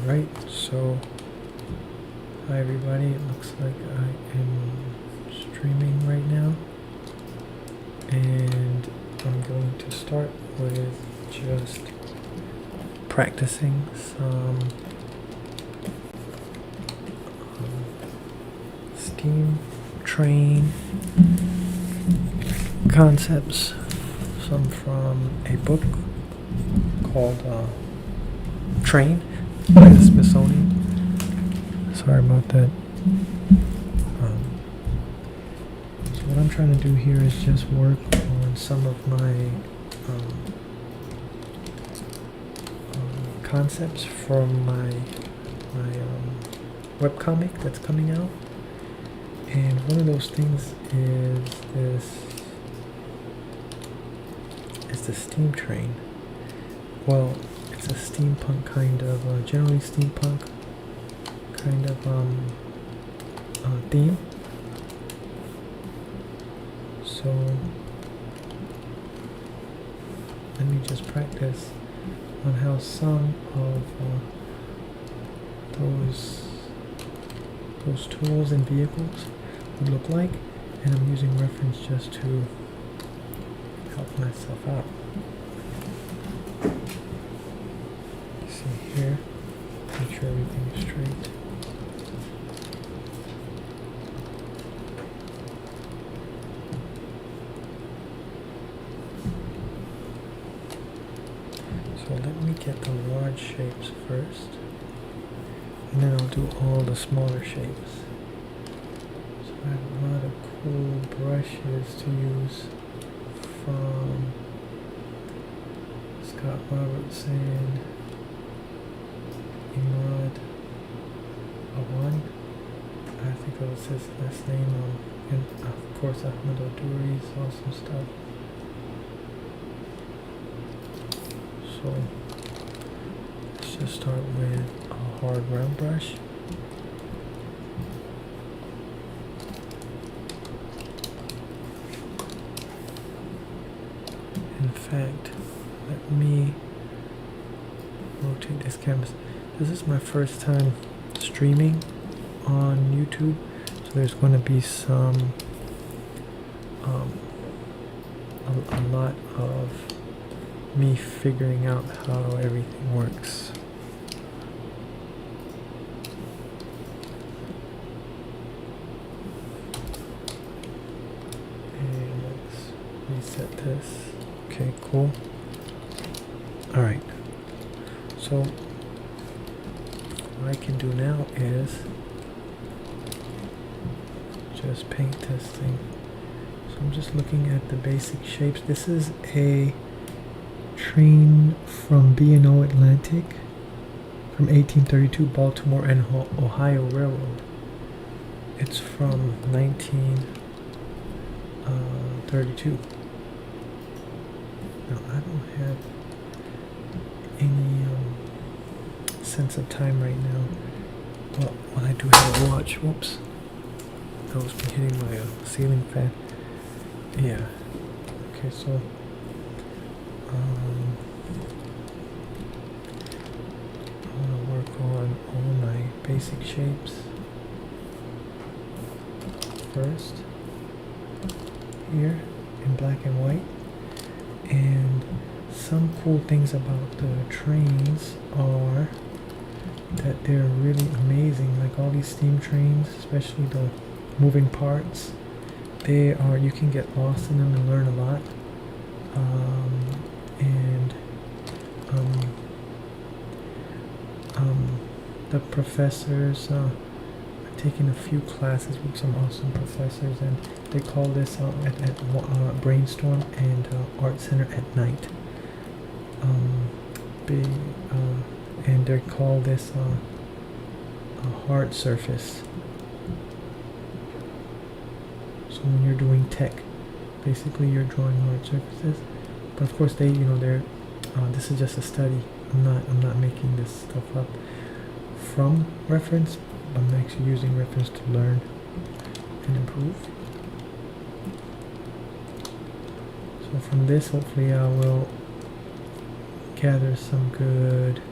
Alright, so hi everybody, it looks like I am streaming right now, and I'm going to start with just practicing some steam train concepts, some from a book called Train by the Smithsonian. Sorry about that. So what I'm trying to do here is just work on some of my concepts from my webcomic that's coming out. And one of those things is the steam train. Well, it's a steampunk kind of, generally steampunk kind of theme. So let me just practice on how some of those tools and vehicles would look like, and I'm using reference just to help myself out. See here, make sure everything is straight. So let me get the large shapes first, and then I'll do all the smaller shapes. So I have a lot of cool brushes to use from Scott Robertson, Imad Awan, I think that was his last name, and of course Ahmed Oduri's awesome stuff. So let's just start with a hard round brush. In fact, let me rotate this camera. This is my first time streaming on YouTube, so there's going to be some a lot of me figuring out how everything works. And let's reset this. Okay, cool. Alright, so what I can do now is just paint this thing. So I'm just looking at the basic shapes. This is a train from B&O Atlantic from 1832, Baltimore and Ohio Railroad. It's from 1932. Now I don't have any sense of time right now. Well, when I do have a watch, whoops, that was me hitting my ceiling fan. Yeah. Okay, so I want to work on all my basic shapes first here in black and white. And some cool things about the trains are that they're really amazing. Like all these steam trains, especially the moving parts, you can get lost in them and learn a lot. The professors, I've taken a few classes with some awesome professors, and they call this at Brainstorm and Art Center at night. And they call this a hard surface. So when you're doing tech, basically you're drawing hard surfaces. But of course this is just a study. I'm not making this stuff up from reference. I'm actually using reference to learn and improve. So from this, hopefully I will gather some good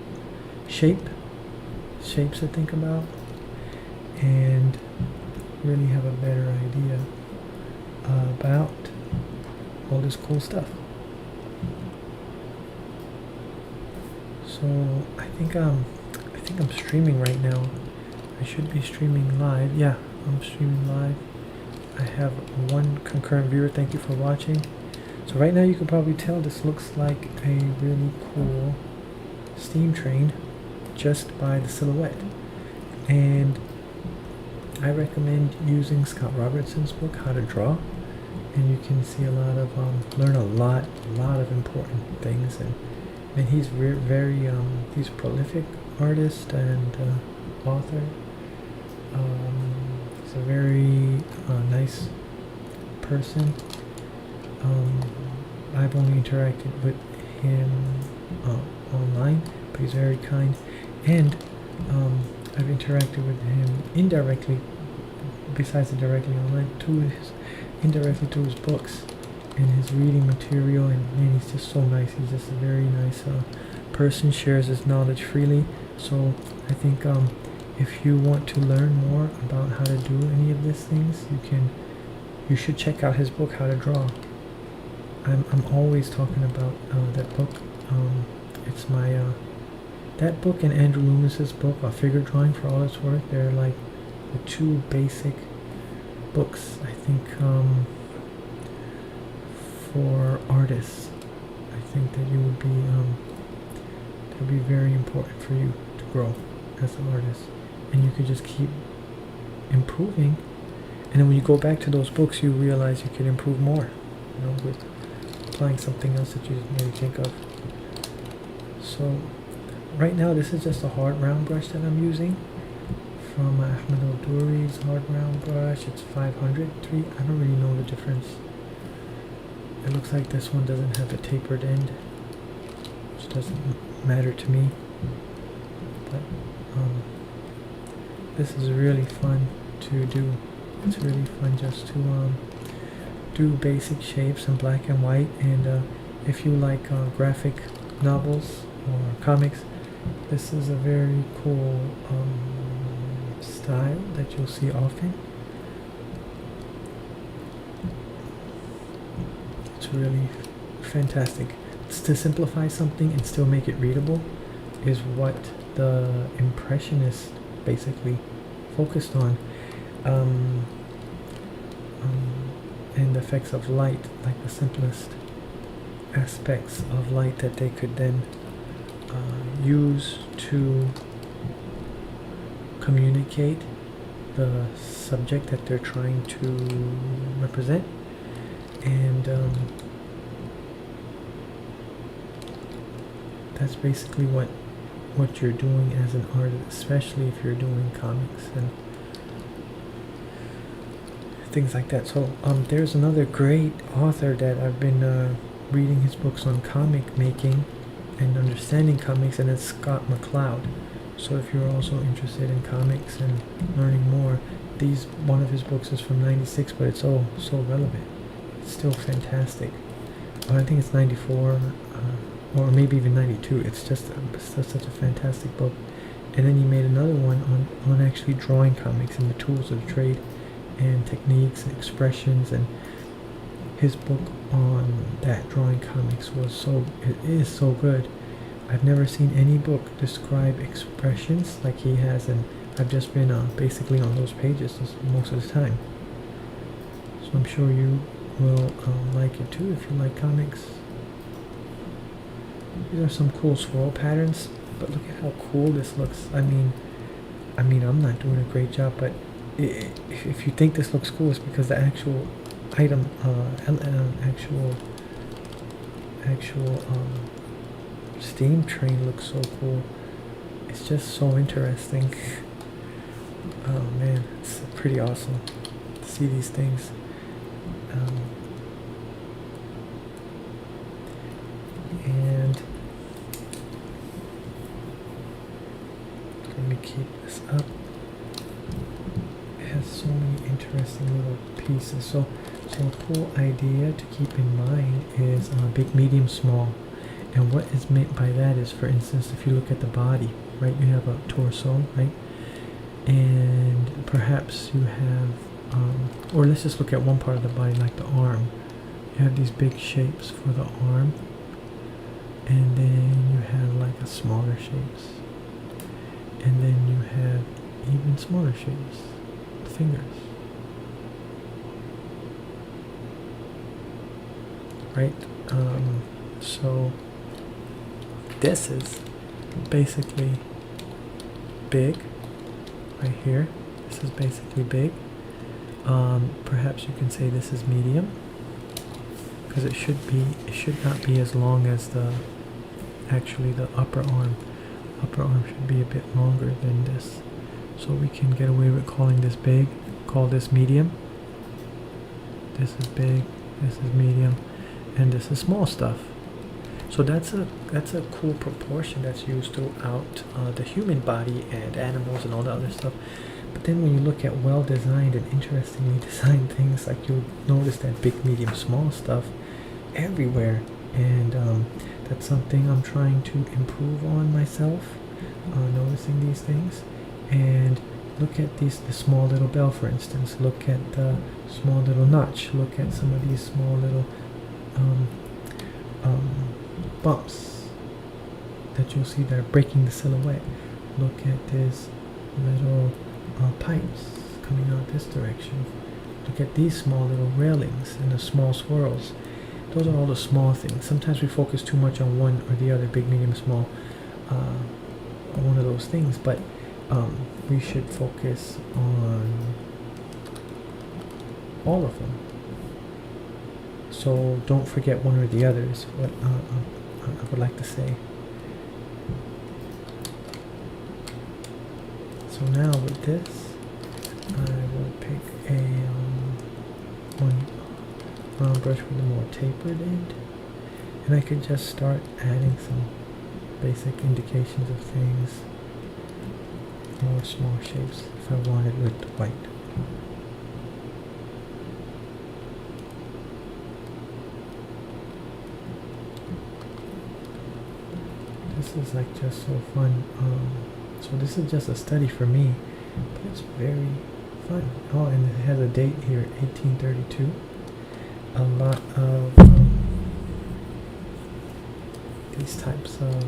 shape shapes to think about and really have a better idea about all this cool stuff. So I think I'm streaming right now. I should be streaming live. Yeah, I'm streaming live. I have one concurrent viewer. Thank you for watching. So right now you can probably tell this looks like a really cool steam train just by the silhouette. And I recommend using Scott Robertson's book, How to Draw. And you can see a lot of, learn a lot of important things. And he's very, he's a prolific artist and author. He's a very nice person. I've only interacted with him online, but he's very kind. And I've interacted with him indirectly, besides directly online, indirectly through his books and his reading material, and he's just so nice. He's just a very nice person, shares his knowledge freely. So I think if you want to learn more about how to do any of these things, you should check out his book, How to Draw. I'm always talking about that book. It's my that book and Andrew Loomis's book, Figure Drawing for All Its Worth. They're like the two basic books, I think, for artists. I think that you would be that would be very important for you to grow as an artist, and you could just keep improving. And then when you go back to those books, you realize you can improve more, with applying something else that you didn't really think of. So right now, this is just a hard round brush that I'm using from Ahmed Al-Duri's hard round brush. It's 500. I don't really know the difference. It looks like this one doesn't have a tapered end, which doesn't matter to me. But this is really fun to do. It's really fun just to do basic shapes in black and white. And if you like graphic novels or comics, this is a very cool style that you'll see often. It's really fantastic. To simplify something and still make it readable is what the Impressionists basically focused on. And the effects of light, like the simplest aspects of light that they could then use to communicate the subject that they're trying to represent. And that's basically what you're doing as an artist, especially if you're doing comics and things like that. So there's another great author that I've been reading his books on comic making and understanding comics, and it's Scott McCloud. So if you're also interested in comics and learning more, one of his books is from '96, but it's so relevant. It's still fantastic. I think it's 94, or maybe even 92. It's just such a fantastic book. And then he made another one on actually drawing comics and the tools of the trade and techniques and expressions, and his book on that drawing comics is so good. I've never seen any book describe expressions like he has, and I've just been basically on those pages most of the time. So I'm sure you will like it too if you like comics. These are some cool swirl patterns, but look at how cool this looks. I mean I'm not doing a great job, but if you think this looks cool, it's because the actual item, actual steam train looks so cool. It's just so interesting. Oh man, it's pretty awesome to see these things. And let me keep this up. It has so many interesting little pieces. So a cool idea to keep in mind is big, medium, small. And what is meant by that is, for instance, if you look at the body, right, you have a torso, right, and perhaps you have, or let's just look at one part of the body, like the arm. You have these big shapes for the arm, and then you have like a smaller shapes, and then you have even smaller shapes, the fingers, right? So this is basically big right here. This is basically big. Perhaps you can say this is medium, because it should not be as long as the upper arm. Upper arm should be a bit longer than this. So we can get away with calling this big, call this medium. This is big, this is medium, and this is small stuff. So that's a cool proportion that's used throughout the human body and animals and all the other stuff. But then when you look at well-designed and interestingly designed things, like you'll notice that big, medium, small stuff everywhere. And that's something I'm trying to improve on myself, noticing these things. And look at the small little bell, for instance. Look at the small little notch. Look at some of these small little bumps that you'll see that are breaking the silhouette. Look at this little pipes coming out this direction. Look at these small little railings and the small swirls. Those are all the small things. Sometimes we focus too much on one or the other, big, medium, small, one of those things, but we should focus on all of them. So don't forget one or the other is what I would like to say. So now with this, I will pick a one round brush with a more tapered end, and I could just start adding some basic indications of things, more small shapes if I wanted with the white. This is like just so fun. So this is just a study for me, but it's very fun. Oh, and it has a date here, 1832. A lot of these types of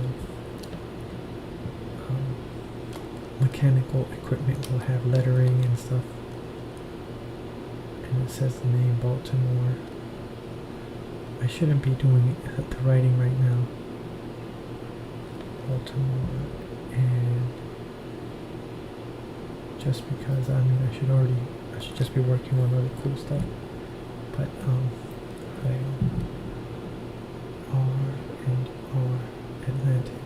mechanical equipment will have lettering and stuff, and it says the name Baltimore. I shouldn't be doing the writing right now. Baltimore, and just because I should just be working on really cool stuff. But R and R Atlantic.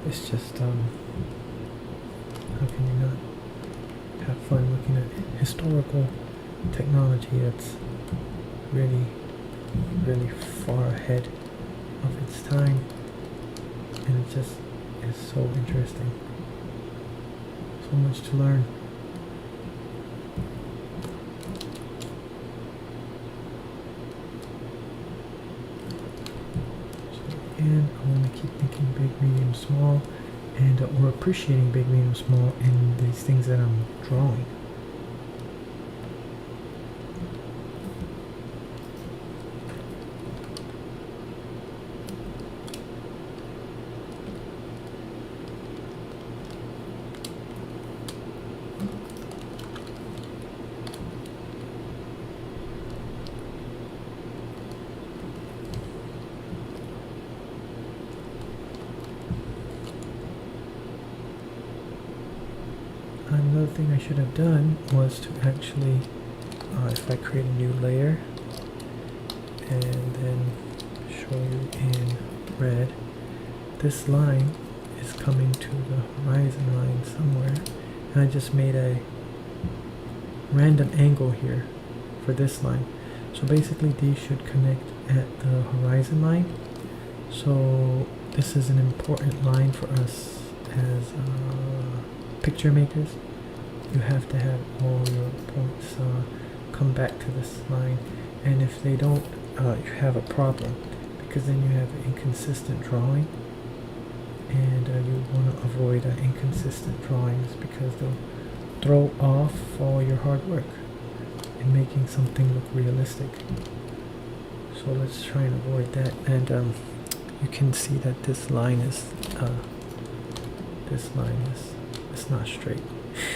It's just how can you not have fun looking at historical technology that's really, really far ahead of its time, and it just is so interesting. So much to learn. So again, I want to keep thinking big, medium, small, and or appreciating big, medium, small in these things that I'm drawing. Another thing I should have done was to actually, if I create a new layer and then show you in red, this line is coming to the horizon line somewhere, and I just made a random angle here for this line. So basically these should connect at the horizon line. So this is an important line for us as picture makers. You have to have all your points come back to this line, and if they don't, you have a problem, because then you have an inconsistent drawing, and you want to avoid inconsistent drawings because they'll throw off all your hard work in making something look realistic. So let's try and avoid that. And you can see that this line is it's not straight,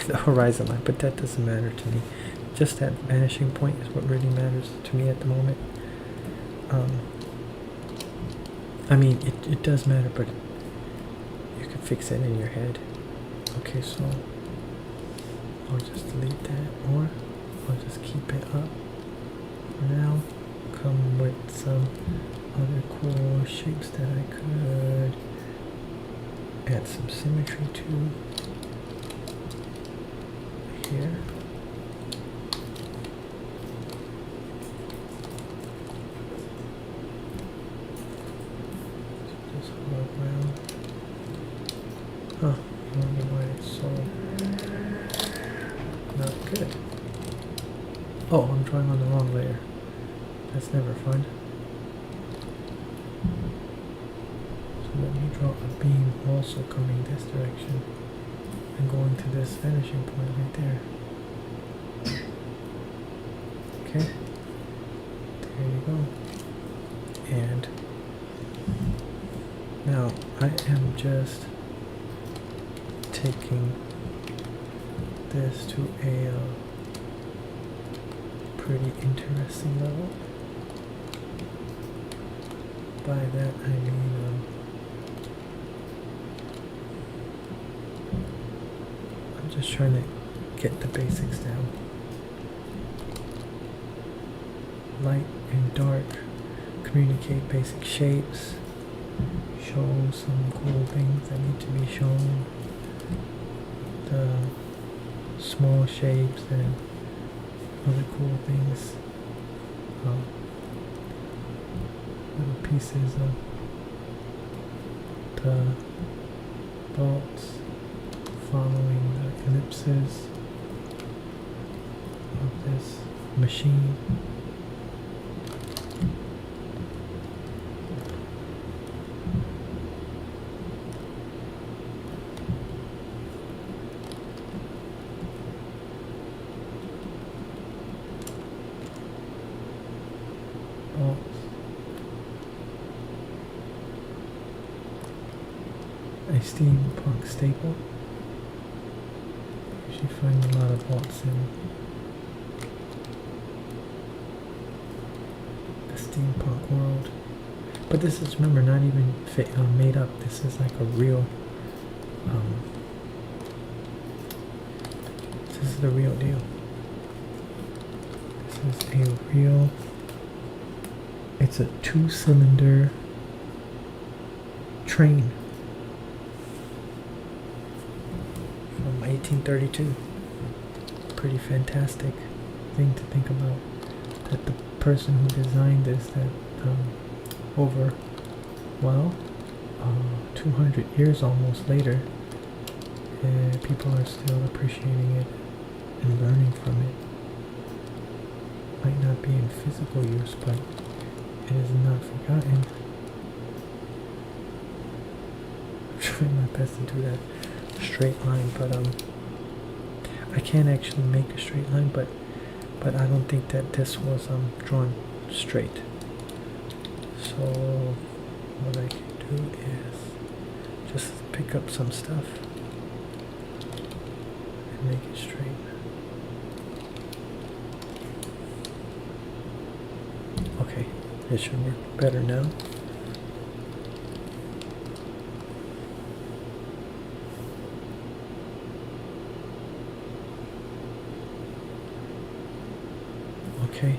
the horizon line, but that doesn't matter to me. Just that vanishing point is what really matters to me at the moment. I mean, it does matter, but you can fix it in your head. Okay, so I'll just delete that, or I'll just keep it up for now. Come with some other cool shapes that I could add some symmetry to here. Just hold around. Huh, I wonder why it's so not good. Oh, I'm drawing on the wrong layer. That's never fun. So let me draw a beam also coming this direction and going to this finishing point right there. Okay, there you go. And now I am just taking this to a pretty interesting level. By that I mean I'm just trying to get the basics down. Light and dark communicate basic shapes, show some cool things that need to be shown, the small shapes and other cool things, little pieces of the bolts following the ellipses of this machine. A steampunk staple. You should find a lot of bolts in the steampunk world. But this is, remember, not even made up. This is like a real, this is the real deal. This is a real, it's a 2-cylinder train. 1832. Pretty fantastic thing to think about, that the person who designed this, that over 200 years almost later, people are still appreciating it and learning from it. Might not be in physical use, but it is not forgotten. I'm trying my best to do that straight line, but I can't actually make a straight line, but I don't think that this was drawn straight. So what I can do is just pick up some stuff and make it straight. Okay, it should work better now. Okay.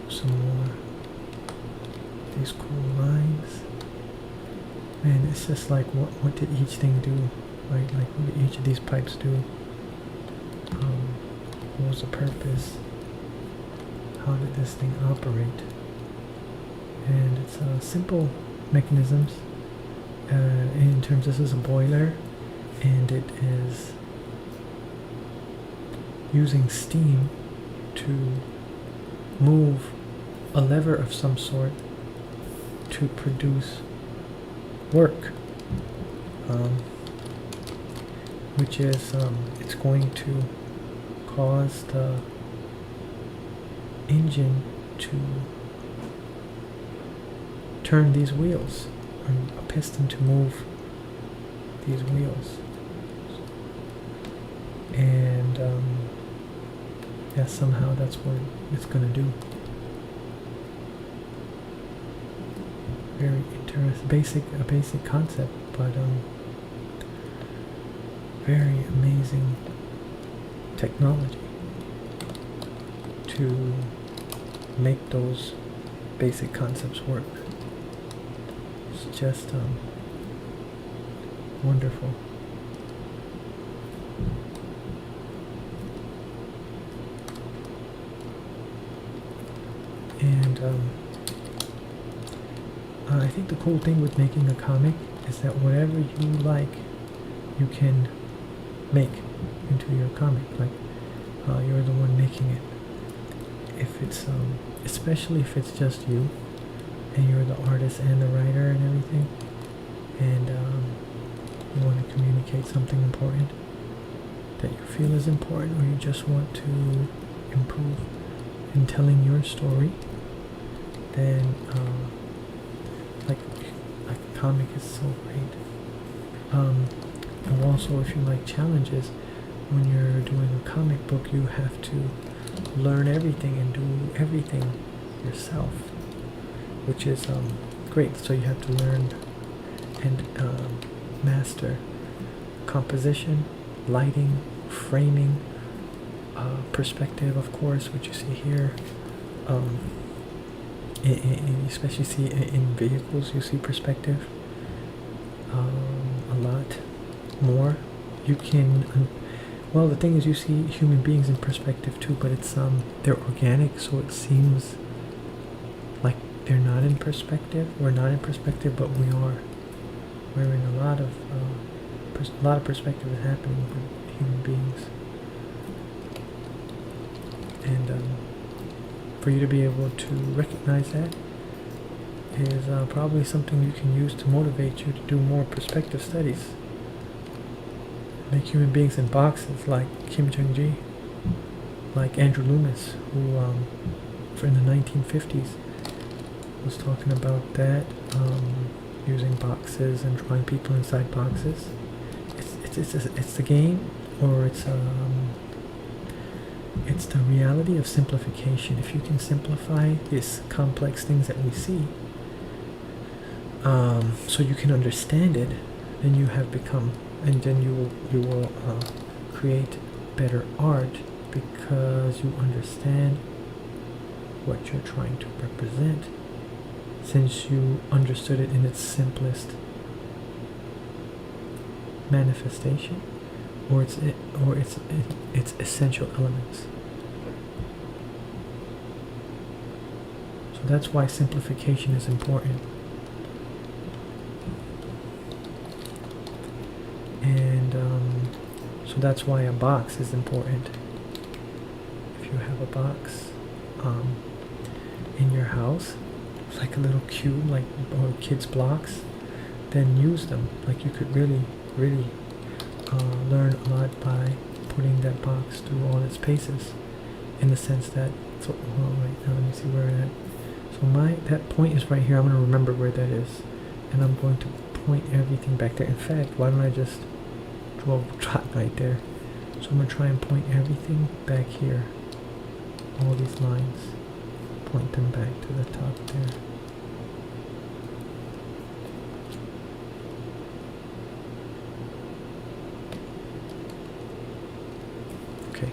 Some more of these cool lines. Man, it's just like, what did each thing do? Right? Like, what did each of these pipes do? What was the purpose? How did this thing operate? and it's simple mechanisms. In terms, this is a boiler, and it is using steam to move a lever of some sort to produce work, which is it's going to cause the engine to turn these wheels, or a piston to move these wheels. And yeah, somehow that's what it's going to do. Very interesting, a basic concept, but very amazing technology to make those basic concepts work. It's just wonderful. And I think the cool thing with making a comic is that whatever you like, you can make into your comic. Like you're the one making it. If it's especially if it's just you, and you're the artist and the writer and everything, and you want to communicate something important that you feel is important, or you just want to improve in telling your story, then like a comic is so great. And also, if you like challenges, when you're doing a comic book, you have to learn everything and do everything yourself, which is great. So you have to learn and master composition, lighting, framing, perspective, of course, which you see here. Especially see in vehicles, you see perspective a lot more. You can, well, the thing is, you see human beings in perspective too, but it's they're organic, so it seems like they're not in perspective. We're not in perspective, but we are. We're in a lot of perspective is happening with human beings, and for you to be able to recognize that is probably something you can use to motivate you to do more perspective studies. Make human beings in boxes, like Kim Jong-gi, like Andrew Loomis, who in the 1950s was talking about that, using boxes and drawing people inside boxes. It's the game, or it's the reality of simplification. If you can simplify these complex things that we see, so you can understand it, then you have become, and then you will create better art, because you understand what you're trying to represent, since you understood it in its simplest manifestation, or its essential elements. So that's why simplification is important. And so that's why a box is important. If you have a box in your house, like a little cube, like, or kids' blocks, then use them. Like, you could really learn a lot by putting that box through all its paces, in the sense that, so, well, right now, let me see where it is. So that point is right here. I'm going to remember where that is, and I'm going to point everything back there. In fact, why don't I just draw a dot right there? So I'm going to try and point everything back here. All these lines, point them back to the top there. Okay.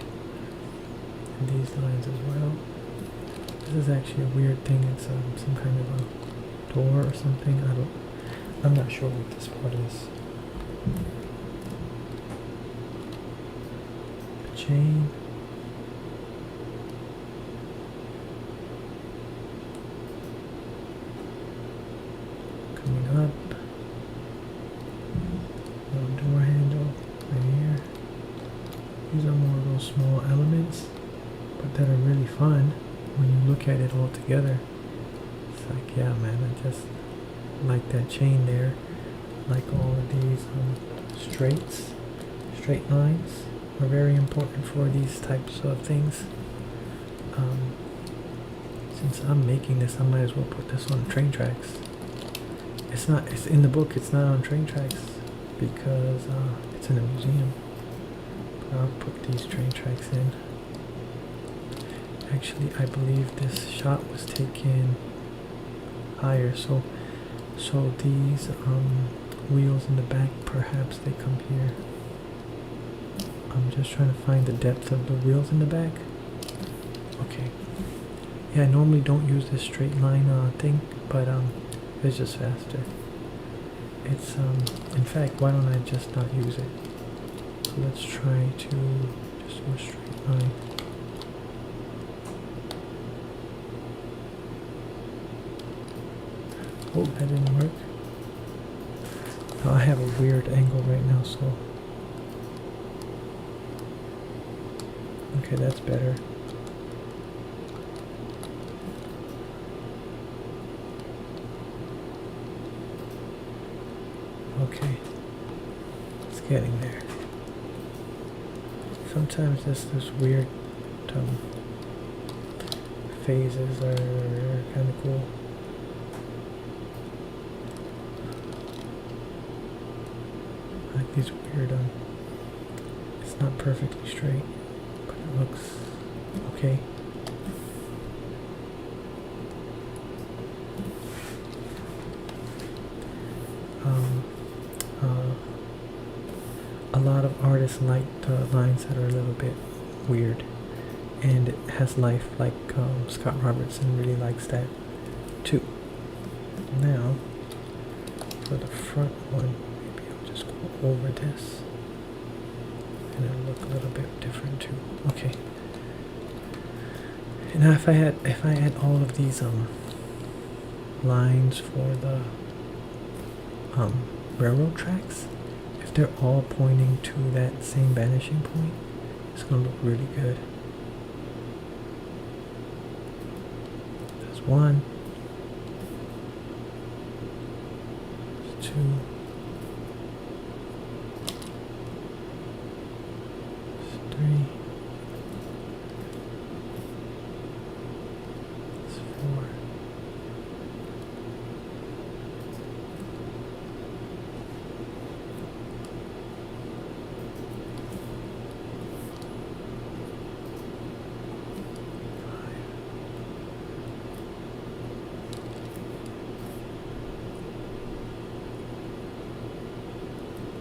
And these lines as well. This is actually a weird thing. It's some kind of a door or something. I'm not sure what this part is. A chain. look at it all together, it's like, yeah, man, I just like that chain there, like all of these straight lines are very important for these types of things. Since I'm making this, I might as well put this on train tracks. It's in the book, it's not on train tracks because it's in a museum. But I'll put these train tracks in. Actually, I believe this shot was taken higher, so these wheels in the back, perhaps they come here. I'm just trying to find the depth of the wheels in the back. Okay. Yeah, I normally don't use this straight line thing, but it's just faster. It's in fact, why don't I just not use it? So let's try to just do a straight line. Oh, that didn't work. Oh, I have a weird angle right now, so okay, that's better. Okay, it's getting there. Sometimes this weird phases are kind of cool. I like these weird it's not perfectly straight, but it looks okay. A lot of artists like the lines that are a little bit weird and it has life, like Scott Robertson really likes that too. Now for the front one, maybe I'll just go over this and it'll look a little bit different too. Okay. And now if I had all of these lines for the railroad tracks, if they're all pointing to that same vanishing point, it's gonna look really good. There's one. There's two. There's three. There's four.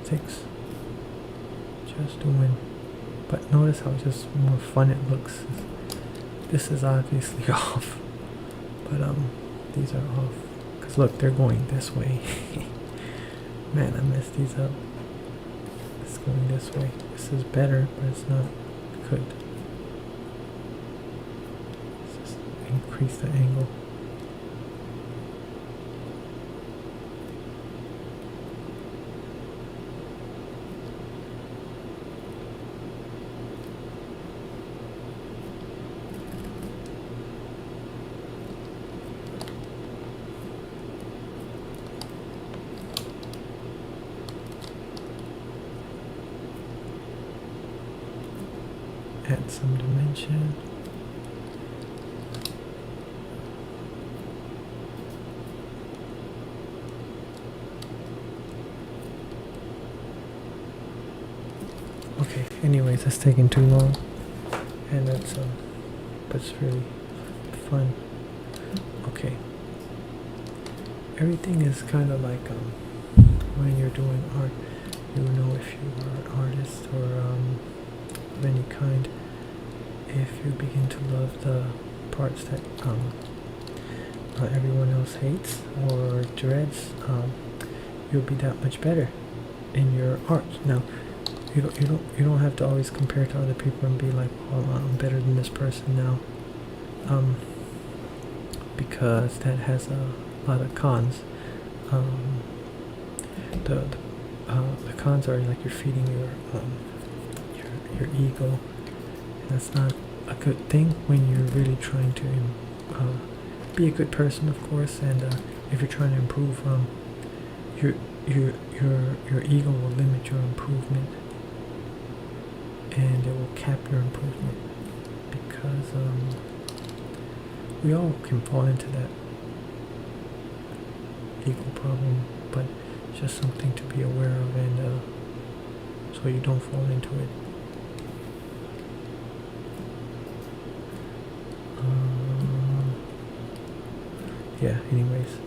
6. Just doing, but notice how just more fun it looks. This is obviously off, but these are off because look, they're going this way. Man, I messed these up. It's going this way. This is better, but it's not good. Let's just increase the angle. Add some dimension. Okay, anyways, that's taking too long, and that's but it's really fun. Okay, everything is kind of like when you're doing art, you know if you are an artist or of any kind. If you begin to love the parts that everyone else hates or dreads, you'll be that much better in your art. Now, you don't have to always compare to other people and be like, "Oh, I'm better than this person now," because that has a lot of cons. The cons are like you're feeding your ego. That's not a good thing when you're really trying to be a good person, of course, and if you're trying to improve, your your ego will limit your improvement, and it will cap your improvement, because we all can fall into that ego problem, but it's just something to be aware of, and so you don't fall into it. Yeah, anyways,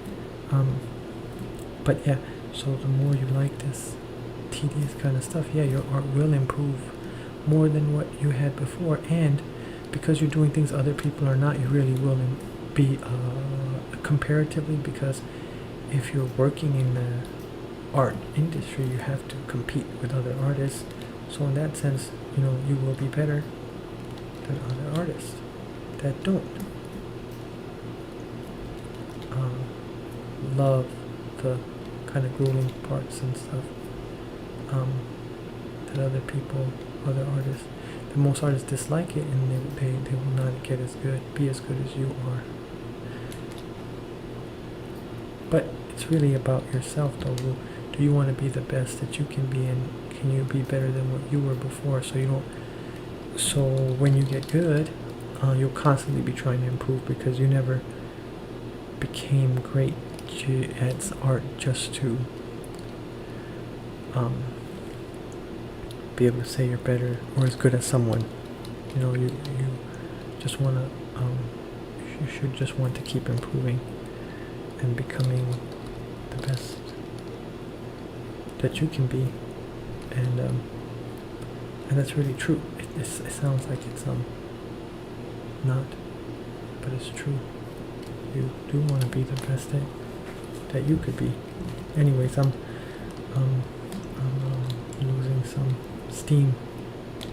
but yeah, so the more you like this tedious kind of stuff, yeah, your art will improve more than what you had before, and because you're doing things other people are not, you really will be comparatively, because if you're working in the art industry, you have to compete with other artists, so in that sense, you will be better than other artists that don't love the kind of grueling parts and stuff that other artists, that most artists dislike it, and they will not be as good as you are. But it's really about yourself, though. Do you want to be the best that you can be, and can you be better than what you were before? So when you get good, you'll constantly be trying to improve, because you never became great at art just to be able to say you're better or as good as someone. You just want to you should just want to keep improving and becoming the best that you can be, and that's really true. It sounds like it's not, but it's true. You do want to be the best that you could be. Anyways, I'm losing some steam,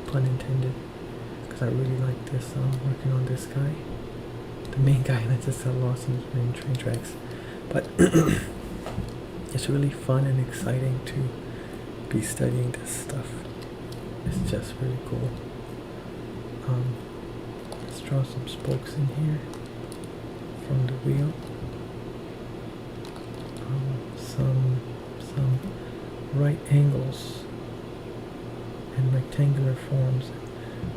pun intended, because I really like this. Working on this guy, the main guy that just got lost in train tracks, but it's really fun and exciting to be studying this stuff. It's just really cool. Let's draw some spokes in here from the wheel. Some right angles and rectangular forms,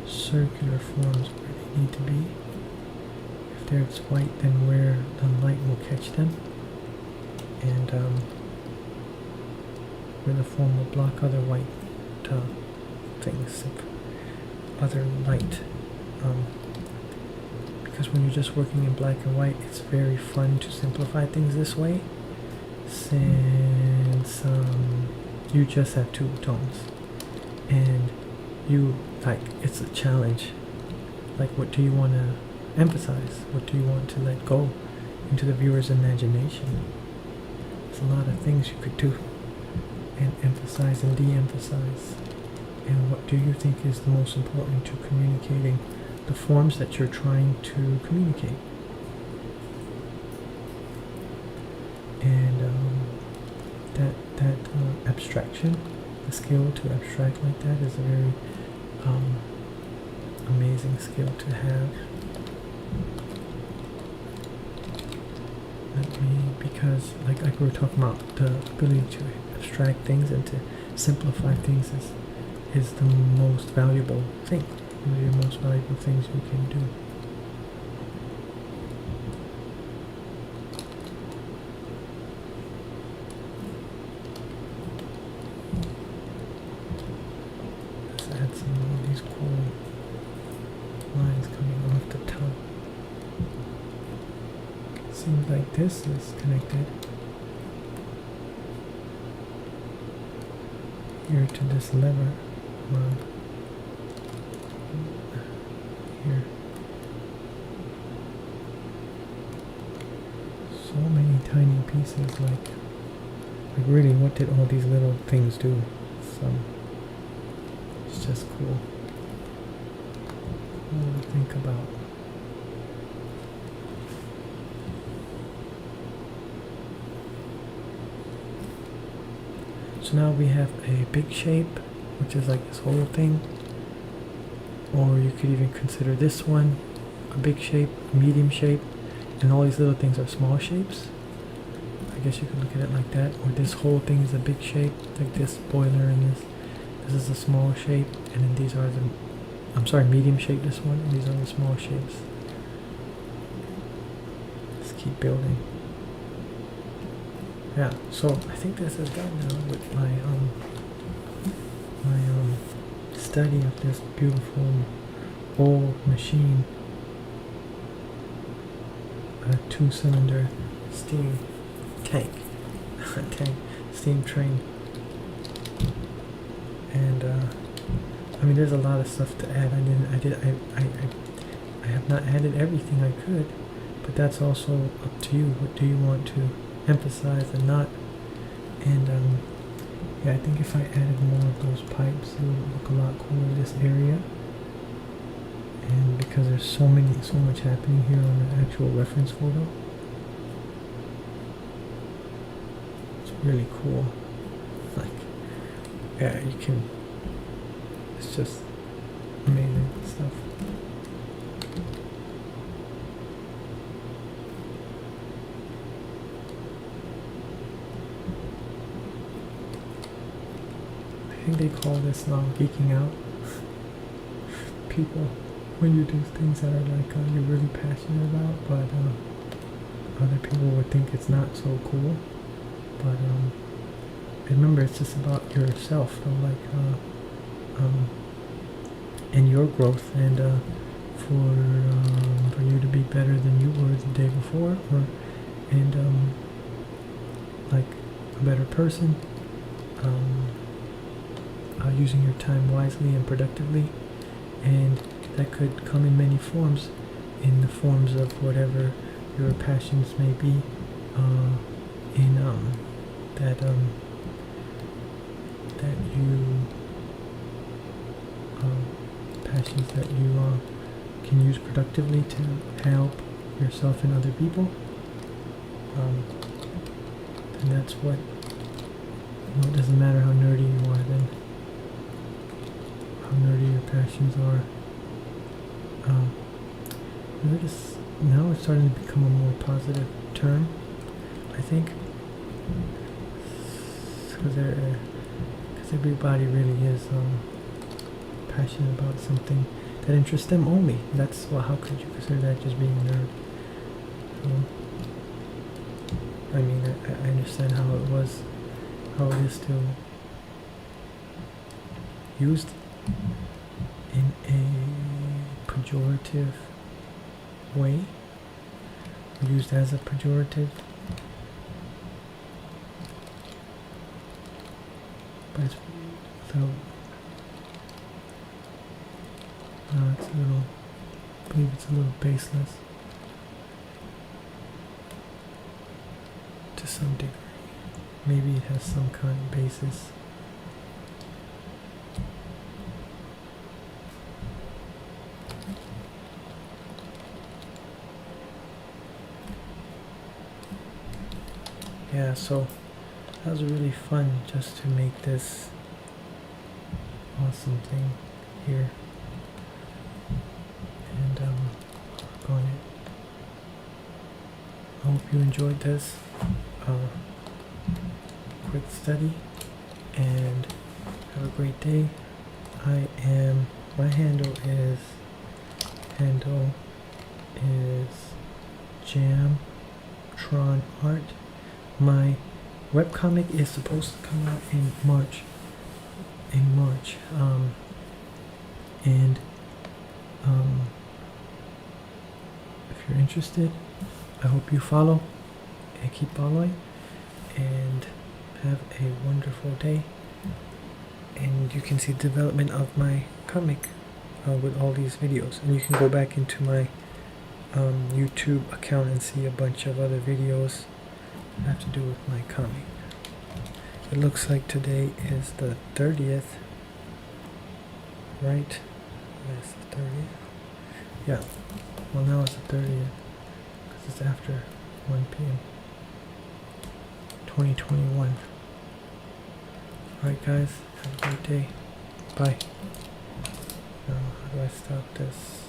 circular forms where they need to be. If it's white, then where the light will catch them, and where the form will block other white things, other light. Because when you're just working in black and white, it's very fun to simplify things this way, since you just have two tones, and it's a challenge. Like, what do you want to emphasize? What do you want to let go into the viewer's imagination? There's a lot of things you could do and emphasize and de-emphasize. And what do you think is the most important to communicating the forms that you're trying to communicate? And that abstraction, the skill to abstract like that, is a very amazing skill to have. Because like we were talking about, the ability to abstract things and to simplify things is the most valuable thing. One of the most valuable things you can do. Let's add some of these cool lines coming off the top. Seems like this is connected here to this lever. Here. So many tiny pieces, like really, what did all these little things do? It's just cool. Cool to think about. So now we have a big shape, which is like this whole thing. Or you could even consider this one a big shape, medium shape. and all these little things are small shapes. I guess you could look at it like that. Or this whole thing is a big shape, like this boiler and this is a small shape, and then these are the, I'm sorry, medium shape, this one, and these are the small shapes. Let's keep building. Yeah, so I think this is done now with my study of this beautiful old machine. A 2-cylinder steam tank, steam train. And I mean, there's a lot of stuff to add. I have not added everything I could, but that's also up to you. What do you want to emphasize and not? And yeah, I think if I added more of those pipes, it would look a lot cooler, this area. And because there's so much happening here on the actual reference photo, it's really cool. Like, yeah, you can, it's just amazing stuff. I think they call this now geeking out. People, when you do things that are like you're really passionate about, but other people would think it's not so cool. But remember, it's just about yourself, though, like and your growth, and for you to be better than you were the day before, and like a better person. Using your time wisely and productively, and that could come in many forms, in the forms of whatever your passions may be, in that you passions that you can use productively to help yourself and other people, and that's what, it doesn't matter how nerdy you are then. How nerdy your passions are. Now it's starting to become a more positive term, I think, because everybody really is passionate about something that interests them only. That's, well, how could you consider that just being a nerd? I mean, I understand how it is still used in a pejorative way, used as a pejorative, but it's a little, I believe it's a little baseless to some degree. Maybe it has some kind of basis. Yeah, so that was really fun just to make this awesome thing here, and work on it. I hope you enjoyed this quick study, and have a great day. My handle is Jamtron Art. My webcomic is supposed to come out in March. And if you're interested, I hope you follow and keep following, and have a wonderful day. And you can see the development of my comic with all these videos, and you can go back into my YouTube account and see a bunch of other videos that have to do with my comic. It looks like today is the 30th, right? Yes, the 30th. Yeah, well, now it's the 30th because it's after 1 p.m. 2021. Alright guys, have a great day. Bye. Now, how do I stop this?